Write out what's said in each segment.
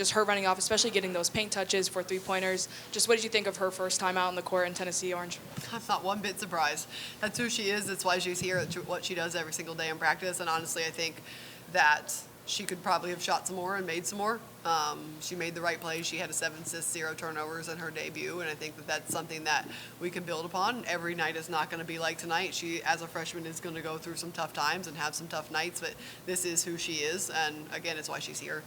just her running off, especially getting those paint touches for three-pointers. Just what did you think of her first time out on the court in Tennessee Orange? I'm not one bit surprised. That's who she is. That's why she's here. That's what she does every single day in practice. And honestly, I think that she could probably have shot some more and made some more. She made the right plays. She had 7 assists, 0 turnovers in her debut, and I think that that's something that we can build upon. Every night is not going to be like tonight. She, as a freshman, is going to go through some tough times and have some tough nights, but this is who she is, and again, it's why she's here.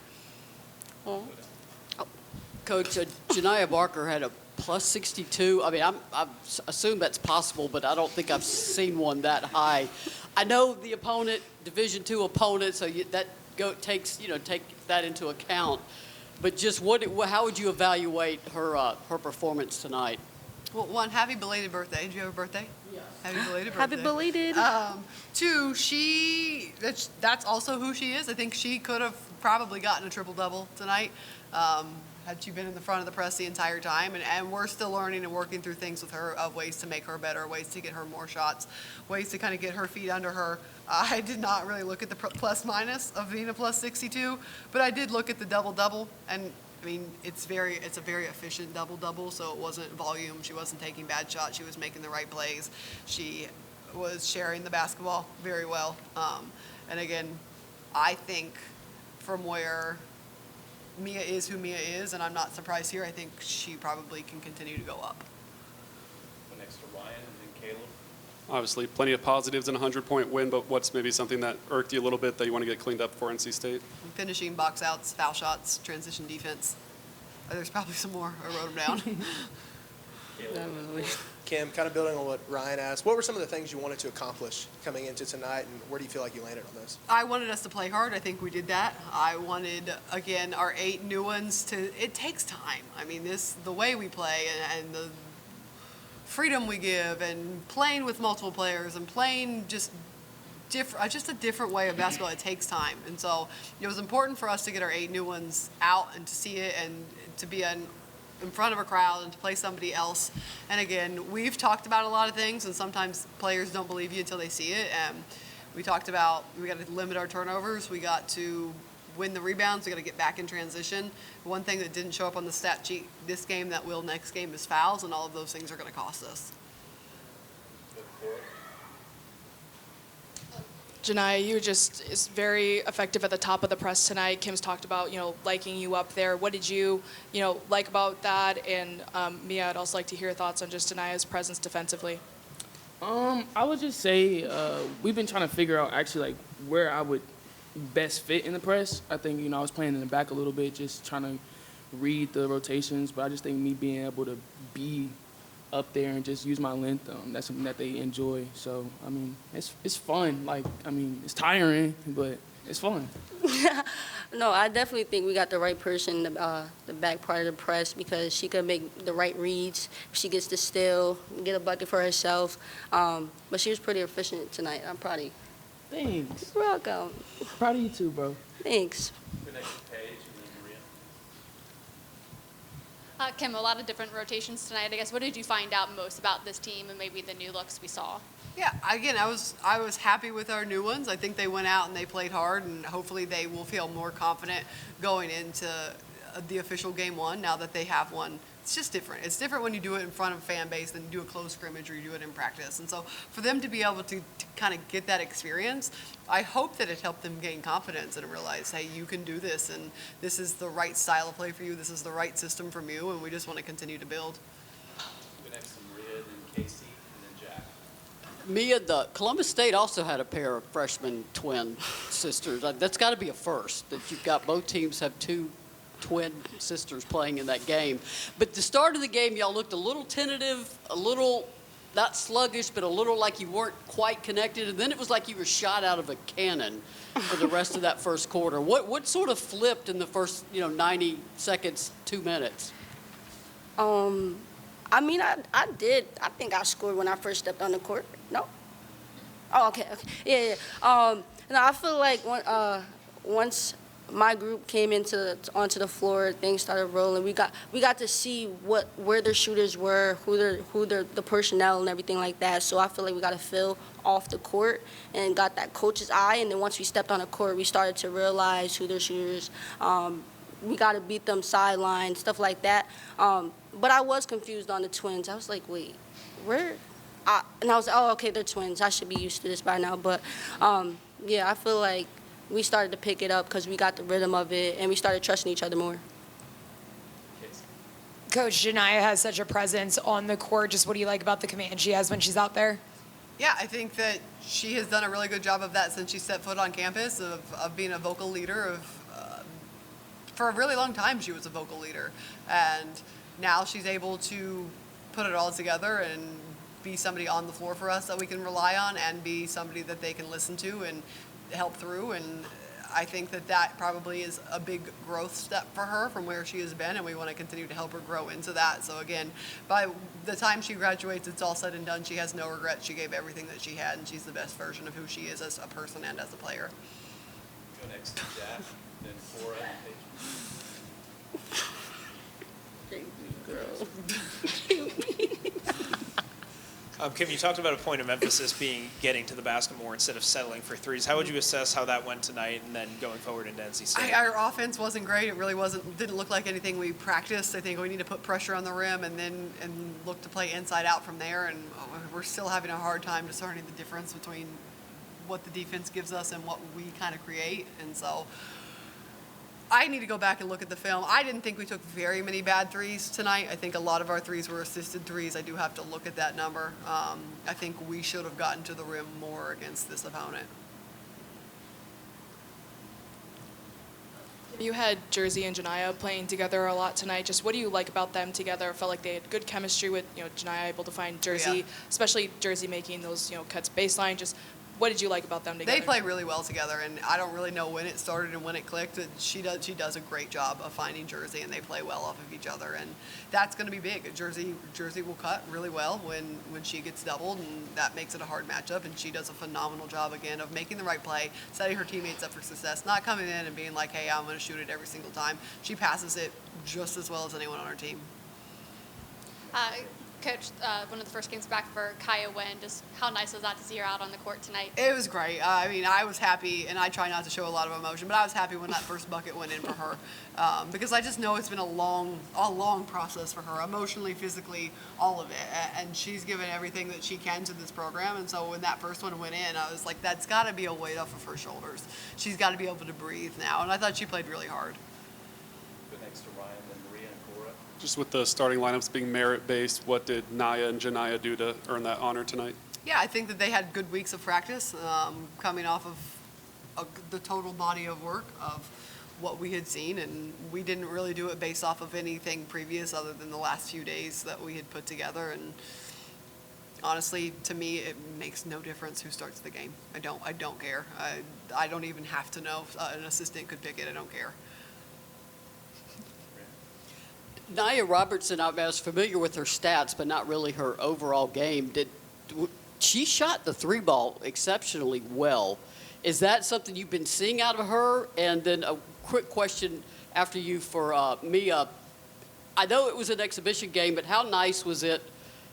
Coach, Janiah Barker had a plus 62. I mean, I assume that's possible, but I don't think I've seen one that high. I know the opponent, Division II opponent, so take that into account. But just how would you evaluate her performance tonight? Well, one, happy belated birthday. Did you have a birthday? Yes. Happy belated birthday. Happy belated. Two, that's also who she is. I think she could have probably gotten a triple-double tonight had she been in the front of the press the entire time. And we're still learning and working through things with her of ways to make her better, ways to get her more shots, ways to kind of get her feet under her. I did not really look at the plus-minus of being a plus 62, but I did look at the double-double. And, I mean, it's a very efficient double-double, so it wasn't volume. She wasn't taking bad shots. She was making the right plays. She was sharing the basketball very well. And, again, I think from where Mia is who Mia is, and I'm not surprised here, I think she probably can continue to go up. Next to Ryan and then Caleb. Obviously, plenty of positives in a 100-point win, but what's maybe something that irked you a little bit that you want to get cleaned up for NC State? Finishing, box outs, foul shots, transition defense. There's probably some more. I wrote them down. Kim, kind of building on what Ryan asked, what were some of the things you wanted to accomplish coming into tonight, and where do you feel like you landed on those? I wanted us to play hard. I think we did that. I wanted, again, our 8 new ones to, it takes time. I mean, the way we play and the freedom we give and playing with multiple players and playing just a different way of basketball, it takes time. And so it was important for us to get our 8 new ones out and to see it and to be in front of a crowd and to play somebody else. And again, we've talked about a lot of things, and sometimes players don't believe you until they see it. And we talked about we got to limit our turnovers. We got to win the rebounds. We got to get back in transition. One thing that didn't show up on the stat sheet this game that will next game is fouls, and all of those things are going to cost us. Janiah, you is very effective at the top of the press tonight. Kim's talked about, liking you up there. What did you, like about that? And Mia, I'd also like to hear your thoughts on just Janiah's presence defensively. I would just say we've been trying to figure out actually like where I would best fit in the press. I think, I was playing in the back a little bit, just trying to read the rotations. But I just think me being able to be up there and just use my length, that's something that they enjoy. So, I mean, it's fun. It's tiring, but it's fun. No, I definitely think we got the right person, the back part of the press, because she could make the right reads. She gets the steal, get a bucket for herself. But she was pretty efficient tonight. I'm proud of you. Thanks. You're welcome. Proud of you too, bro. Thanks. The next page and then Maria. Kim, a lot of different rotations tonight. I guess, what did you find out most about this team and maybe the new looks we saw? Yeah, again, I was happy with our new ones. I think they went out and they played hard, and hopefully they will feel more confident going into the official game one now that they have one. It's just different. It's different when you do it in front of a fan base than you do a close scrimmage or you do it in practice. And so for them to be able to kind of get that experience, I hope that it helped them gain confidence and realize, hey, you can do this, and this is the right style of play for you. This is the right system from you, and we just want to continue to build. The next to Maria, then Casey, and then Jack. Mia, the Columbus State also had a pair of freshman twin sisters. That's got to be a first, that you've got both teams have 2 twin sisters playing in that game. But the start of the game, y'all looked a little tentative, a little not sluggish, but a little like you weren't quite connected. And then it was like you were shot out of a cannon for the rest of that first quarter. What sort of flipped in the first 90 seconds, 2 minutes? I mean, I did. I think I scored when I first stepped on the court. No? Oh, okay. Yeah. No, I feel like once my group came onto the floor, things started rolling. We got to see where their shooters were, who the personnel and everything like that. So I feel like we got to feel off the court and got that coach's eye. And then once we stepped on the court, we started to realize who their shooters we got to beat them sideline, stuff like that. But I was confused on the twins. I was like, wait, where? And I was like, oh, okay, they're twins. I should be used to this by now. But, yeah, I feel like we started to pick it up because we got the rhythm of it, and we started trusting each other more. Casey. Coach, Janiyah has such a presence on the court. Just what do you like about the command she has when she's out there? Yeah, I think that she has done a really good job of that since she set foot on campus, of being a vocal leader. For a really long time, she was a vocal leader. And now she's able to put it all together and be somebody on the floor for us that we can rely on, and be somebody that they can listen to and help through. And I think that that probably is a big growth step for her from where she has been, and we want to continue to help her grow into that. So again, by the time she graduates, it's all said and done. She has no regrets. She gave everything that she had, and she's the best version of who she is as a person and as a player. Go next to Jack, then Cora and Paige. Kim, you talked about a point of emphasis being getting to the basket more instead of settling for threes. How would you assess how that went tonight and then going forward into NC State? Our offense wasn't great. It really didn't look like anything we practiced. I think we need to put pressure on the rim and look to play inside out from there. And we're still having a hard time discerning the difference between what the defense gives us and what we kind of create. And so I need to go back and look at the film. I didn't think we took very many bad threes tonight. I think a lot of our threes were assisted threes. I do have to look at that number. I think we should have gotten to the rim more against this opponent. You had Jersey and Janiyah playing together a lot tonight. Just what do you like about them together? I felt like they had good chemistry with, Janiyah able to find Jersey, Yeah. especially Jersey making those, cuts baseline. Just what did you like about them together? They play really well together, and I don't really know when it started and when it clicked. She does a great job of finding Jersey, and they play well off of each other, and that's going to be big. Jersey will cut really well when she gets doubled, and that makes it a hard matchup. And she does a phenomenal job again of making the right play, setting her teammates up for success, not coming in and being like, "Hey, I'm going to shoot it every single time." She passes it just as well as anyone on her team. Coach, one of the first games back for Kaya Wynn. Just how nice was that to see her out on the court tonight? It was great. I mean, I was happy, and I try not to show a lot of emotion, but I was happy when that first bucket went in for her, because I just know it's been a long process for her, emotionally, physically, all of it. And she's given everything that she can to this program. And so when that first one went in, I was like, that's got to be a weight off of her shoulders. She's got to be able to breathe now. And I thought she played really hard. Go next to Ryan, then Maria and Cora. Just with the starting lineups being merit-based, what did Naya and Janiyah do to earn that honor tonight? Yeah, I think that they had good weeks of practice, coming off of the total body of work of what we had seen, and we didn't really do it based off of anything previous other than the last few days that we had put together. And honestly, to me, it makes no difference who starts the game. I don't care. I don't even have to know if an assistant could pick it. I don't care. Nia Robertson, I was familiar with her stats, but not really her overall game. She shot the three ball exceptionally well. Is that something you've been seeing out of her? And then a quick question after you for Mia. I know it was an exhibition game, but how nice was it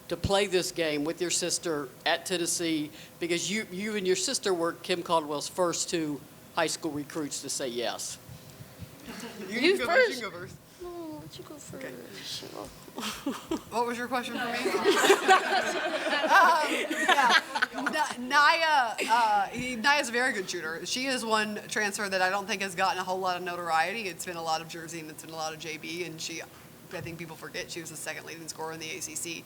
to play this game with your sister at Tennessee? Because you and your sister were Kim Caldwell's first two high school recruits to say yes. You can go first. You can go first. No, let you go first. Okay. What was your question for me? Naya's a very good shooter. She is one transfer that I don't think has gotten a whole lot of notoriety. It's been a lot of Jersey and it's been a lot of JB, and I think people forget she was the second leading scorer in the ACC.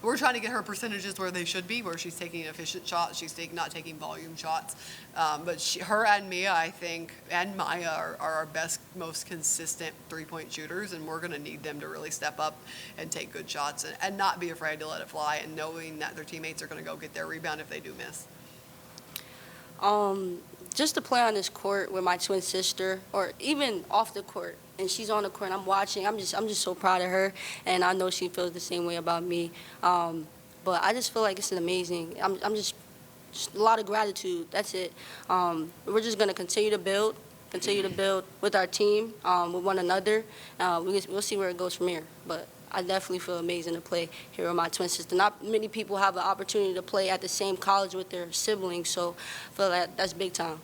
We're trying to get her percentages where they should be, where she's taking efficient shots, she's not taking volume shots. But her and Mia, I think, and Maya are our best, most consistent three-point shooters, and we're going to need them to really step up and take good shots and not be afraid to let it fly, and knowing that their teammates are going to go get their rebound if they do miss. Just to play on this court with my twin sister, or even off the court, and she's on the court and I'm watching, I'm just so proud of her, and I know she feels the same way about me. But I just feel like it's an amazing. I'm just a lot of gratitude. That's it. We're just gonna continue to build with our team, with one another. We'll see where it goes from here. But I definitely feel amazing to play here with my twin sister. Not many people have the opportunity to play at the same college with their siblings, so I feel like that's big time.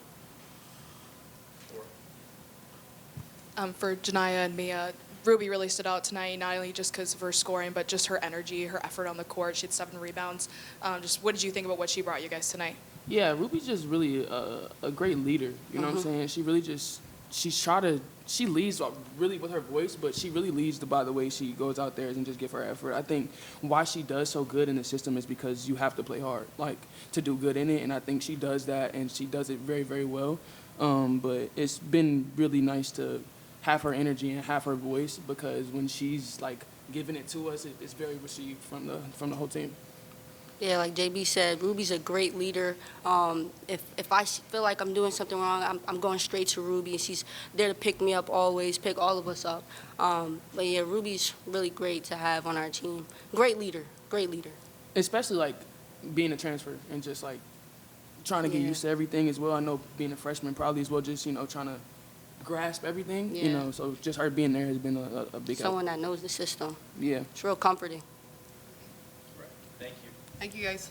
For Janaya and Mia, Ruby really stood out tonight, not only just because of her scoring, but just her energy, her effort on the court. She had 7 rebounds. Just what did you think about what she brought you guys tonight? Yeah, Ruby's just really a great leader. You know what I'm saying? She really just she leads really with her voice, but she really leads by the way she goes out there and just give her effort. I think why she does so good in the system is because you have to play hard, like to do good in it, and I think she does that, and she does it very, very well. But it's been really nice to have her energy and have her voice, because when she's like giving it to us, it's very received from the whole team. Yeah, like JB said, Ruby's a great leader. If I feel like I'm doing something wrong, I'm going straight to Ruby, and she's there to pick me up always, pick all of us up. But yeah, Ruby's really great to have on our team. Great leader, great leader. Especially like being a transfer and just like trying to get used to everything as well. I know being a freshman probably as well, just trying to grasp everything. Yeah. So just her being there has been a big help. Someone that knows the system. Yeah. It's real comforting. Thank you. Thank you, guys.